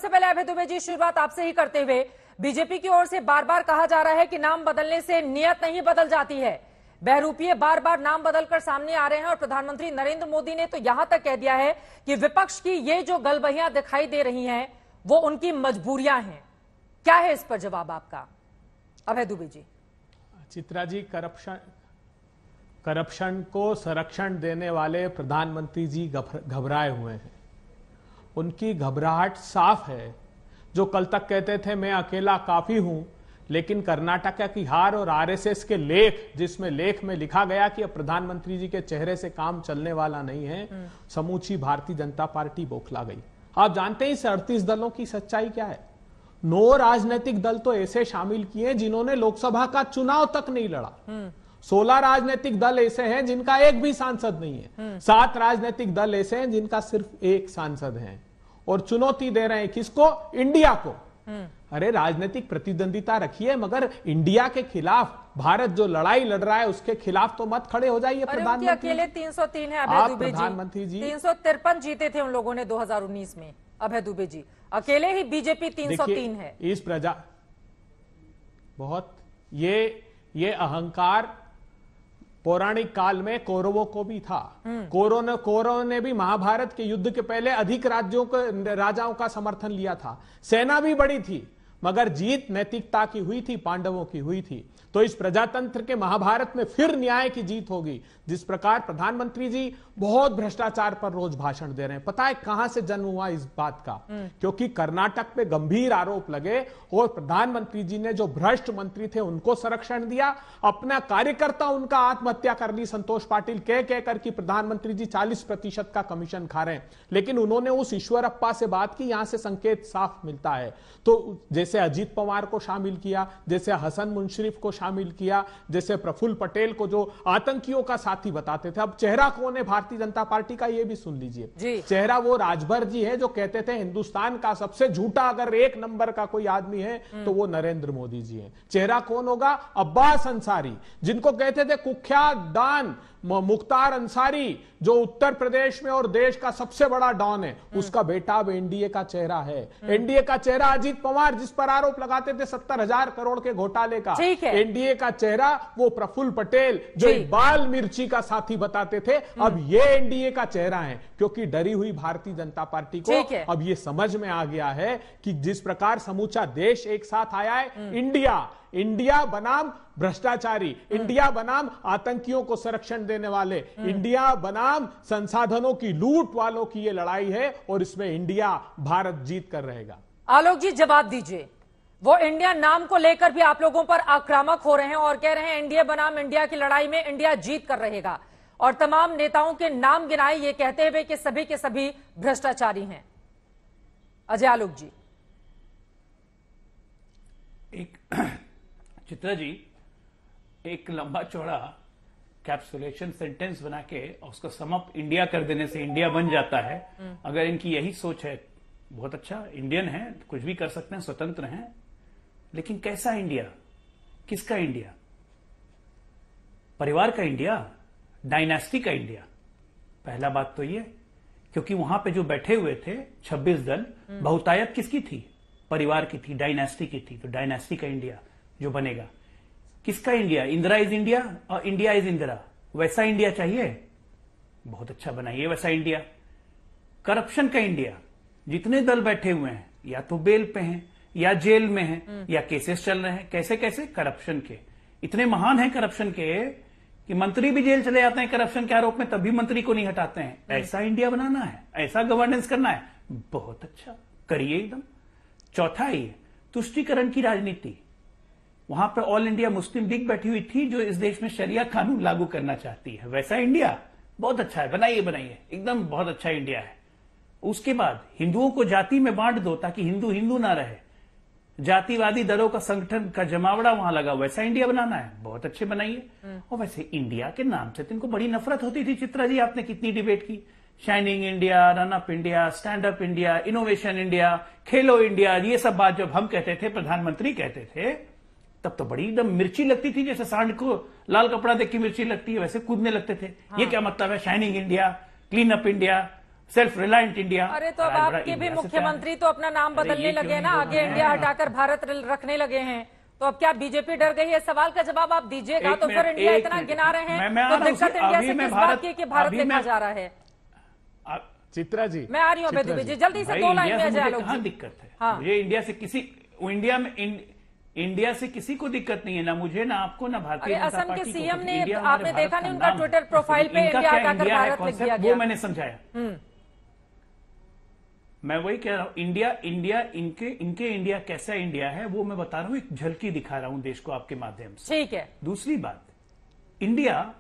सबसे पहले अभय दुबे जी, शुरुआत आपसे ही करते हुए, बीजेपी की ओर से बार बार कहा जा रहा है कि नाम बदलने से नियत नहीं बदल जाती है। बहरूपिये बार बार नाम बदलकर सामने आ रहे हैं और प्रधानमंत्री नरेंद्र मोदी ने तो यहां तक कह दिया है कि विपक्ष की ये जो गलबहियां दिखाई दे रही हैं वो उनकी मजबूरियां हैं। क्या है इस पर जवाब आपका, अभय दुबे जी? चित्रा जी, करप्शन को संरक्षण देने वाले प्रधानमंत्री जी घबराए हुए हैं। उनकी घबराहट साफ है। जो कल तक कहते थे मैं अकेला काफी हूं, लेकिन कर्नाटक की हार और आरएसएस के लेख, जिसमें लेख में लिखा गया कि अब प्रधानमंत्री जी के चेहरे से काम चलने वाला नहीं है, समूची भारतीय जनता पार्टी बौखला गई। आप जानते हैं इस 38 दलों की सच्चाई क्या है? 9 राजनीतिक दल तो ऐसे शामिल किए जिन्होंने लोकसभा का चुनाव तक नहीं लड़ा। 16 राजनीतिक दल ऐसे हैं जिनका एक भी सांसद नहीं है। 7 राजनीतिक दल ऐसे हैं जिनका सिर्फ एक सांसद है और चुनौती दे रहे हैं किसको? इंडिया को। अरे राजनीतिक प्रतिद्वंदिता रखिए, मगर इंडिया के खिलाफ भारत जो लड़ाई लड़ रहा है उसके खिलाफ तो मत खड़े हो जाइए। प्रधानमंत्री अकेले 303 है अभय दुबे जी। प्रधानमंत्री जी 353 जीते थे उन लोगों ने 2019 में। अभय दुबे जी, अकेले ही बीजेपी 303 है। इस प्रजा बहुत ये अहंकार पौराणिक काल में कौरवों को भी था। कौरवों ने भी महाभारत के युद्ध के पहले अधिक राजाओं का समर्थन लिया था। सेना भी बड़ी थी, मगर जीत नैतिकता की हुई थी, पांडवों की हुई थी। तो इस प्रजातंत्र के महाभारत में फिर न्याय की जीत होगी। जिस प्रकार प्रधानमंत्री जी बहुत भ्रष्टाचार पर रोज भाषण दे रहे हैं, पता है कहां से जन्म हुआ इस बात का? क्योंकि कर्नाटक पे गंभीर आरोप लगे और प्रधानमंत्री जी ने जो भ्रष्ट मंत्री थे उनको संरक्षण दिया, अपना कार्यकर्ता उनका आत्महत्या कर ली संतोष पाटिल कह कर कि प्रधानमंत्री जी 40% का कमीशन खा रहे हैं। लेकिन उन्होंने उस ईश्वरप्पा से बात की, यहां से संकेत साफ मिलता है। तो जैसे अजीत पवार को शामिल किया, जैसे हसन मुंशरिफ को शामिल किया, जैसे प्रफुल्ल पटेल को जो आतंकियों का साथी बताते थे। अब चेहरा कौन है भारतीय जनता पार्टी का, ये भी सुन लीजिए। चेहरा वो राजभर जी है जो कहते थे हिंदुस्तान का सबसे झूठा अगर 1 नंबर का कोई आदमी है तो वो नरेंद्र मोदी जी है। चेहरा कौन होगा? अब्बास अंसारी, जिनको कहते थे कुख्यात डॉन मुख्तार अंसारी, जो उत्तर प्रदेश में और देश का सबसे बड़ा डॉन है, उसका बेटा अब एनडीए का चेहरा है। एनडीए का चेहरा अजीत पवार, जिस पर आरोप लगाते थे 70,000 करोड़ के घोटाले का, एनडीए का चेहरा वो प्रफुल्ल पटेल जो इकबाल मिर्ची का साथी बताते थे, अब ये एनडीए का चेहरा है। क्योंकि डरी हुई भारतीय जनता पार्टी को अब ये समझ में आ गया है कि जिस प्रकार समूचा देश एक साथ आया है, इंडिया बनाम भ्रष्टाचारी, इंडिया बनाम आतंकियों को संरक्षण देने वाले, इंडिया बनाम संसाधनों की लूट वालों की ये लड़ाई है और इसमें इंडिया भारत जीत कर रहेगा। आलोक जी, जवाब दीजिए। वो इंडिया नाम को लेकर भी आप लोगों पर आक्रामक हो रहे हैं और कह रहे हैं इंडिया बनाम इंडिया की लड़ाई में इंडिया जीत कर रहेगा, और तमाम नेताओं के नाम गिनाए ये कहते हुए कि सभी के सभी भ्रष्टाचारी हैं। अजय आलोक जी। चित्रा जी, एक लंबा चौड़ा कैप्सुलेशन सेंटेंस बना के उसको समअप इंडिया कर देने से इंडिया बन जाता है। अगर इनकी यही सोच है, बहुत अच्छा, इंडियन है, कुछ भी कर सकते हैं, स्वतंत्र हैं, लेकिन कैसा इंडिया? किसका इंडिया? परिवार का इंडिया? डायनेस्टी का इंडिया? पहला बात तो ये, क्योंकि वहां पे जो बैठे हुए थे 26 दल, बहुतायत किसकी थी? परिवार की थी, डायनेस्टी की थी। तो डायनेस्टी का इंडिया जो बनेगा, किसका इंडिया? इंदिरा इज इंडिया और इंडिया इज इंदिरा, वैसा इंडिया चाहिए? बहुत अच्छा बनाइए वैसा इंडिया। करप्शन का इंडिया, जितने दल बैठे हुए हैं या तो बेल पे हैं या जेल में हैं या केसेस चल रहे हैं, कैसे कैसे करप्शन के, इतने महान हैं करप्शन के कि मंत्री भी जेल चले जाते हैं करप्शन के आरोप में, तब भी मंत्री को नहीं हटाते हैं। ऐसा इंडिया बनाना है, ऐसा गवर्नेंस करना है, बहुत अच्छा करिए एकदम। चौथा ये तुष्टीकरण की राजनीति, वहां पर ऑल इंडिया मुस्लिम लीग बैठी हुई थी जो इस देश में शरिया कानून लागू करना चाहती है, वैसा इंडिया बहुत अच्छा है, बनाइए एकदम, बहुत अच्छा इंडिया है। उसके बाद हिंदुओं को जाति में बांट दो ताकि हिंदू हिंदू ना रहे, जातिवादी दलों का संगठन का जमावड़ा वहां लगा, वैसा इंडिया बनाना है, बहुत अच्छे बनाइए। और वैसे इंडिया के नाम से तो इनको बड़ी नफरत होती थी। चित्रा जी, आपने कितनी डिबेट की, shining India, run up India, stand up India, innovation India, खेलो इंडिया, ये सब बात जब हम कहते थे, प्रधानमंत्री कहते थे, तब तो बड़ी एकदम मिर्ची लगती थी, जैसे सांड को लाल कपड़ा देख के मिर्ची लगती है, वैसे कूदने लगते थे। ये क्या मतलब है? Shining India, clean up India, self reliant India. अरे तो अब आपके भी मुख्यमंत्री तो अपना नाम बदलने लगे हैं ना, आगे इंडिया हटाकर भारत रखने लगे हैं, तो अब क्या बीजेपी डर गई है? सवाल का जवाब आप दीजिएगा। तो फिर इंडिया इतना गिना रहे हैं तो दिक्कत इंडिया से किस बात की कि भारत देखा जा रहा है? चित्रा जी, मैं आ रही हूँ बेदुबी जी, जल्दी से 2 लाइन में अजय आलोक जी। दिक्कत है हाँ। मुझे इंडिया से किसी को दिक्कत नहीं है, ना मुझे, ना आपको, ना भारतीय जनता असम पार्टी के को। सीएम ने, इंडिया आपने हमारे देखा भारत नहीं का उनका नाम ट्विटर है। प्रोफाइल पे इनका इंडिया क्या हटाकर इंडिया है भारत लिख दिया concept, गया। वो मैंने समझाया। मैं वही कह रहा हूं, इंडिया इनके इंडिया कैसा इंडिया है वो मैं बता रहा हूं, एक झलकी दिखा रहा हूं देश को आपके माध्यम से। ठीक है। दूसरी बात, इंडिया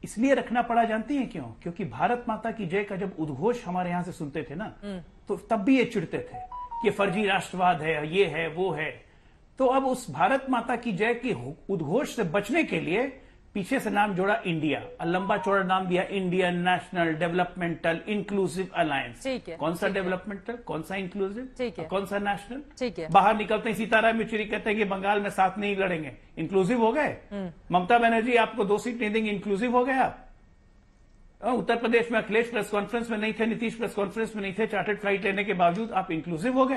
इसलिए रखना पड़ा जानती है क्यों? क्योंकि भारत माता की जय का जब उद्घोष हमारे यहां से सुनते थे ना, तो तब भी ये चिढ़ते थे कि फर्जी राष्ट्रवाद है, ये है, वो है। तो अब उस भारत माता की जय की उद्घोष से बचने के लिए पीछे से नाम जोड़ा इंडिया, और लंबा चौड़ा नाम दिया Indian national developmental inclusive alliance. ठीक है। कौन सा डेवलपमेंटल, कौन सा इंक्लूसिव, ठीक है। कौन सा नेशनल? ठीक है। बाहर निकलते ही सीताराम येचुरी कहते हैं कि बंगाल में साथ नहीं लड़ेंगे, इंक्लूसिव हो गए। ममता बनर्जी आपको 2 सीट नहीं देंगे, इंक्लूसिव हो गए आप। उत्तर प्रदेश में अखिलेश प्रेस कॉन्फ्रेंस में नहीं थे, नीतीश प्रेस कॉन्फ्रेंस में नहीं थे, चार्टर्ड फ्लाइट लेने के बावजूद आप इंक्लूसिव हो गए।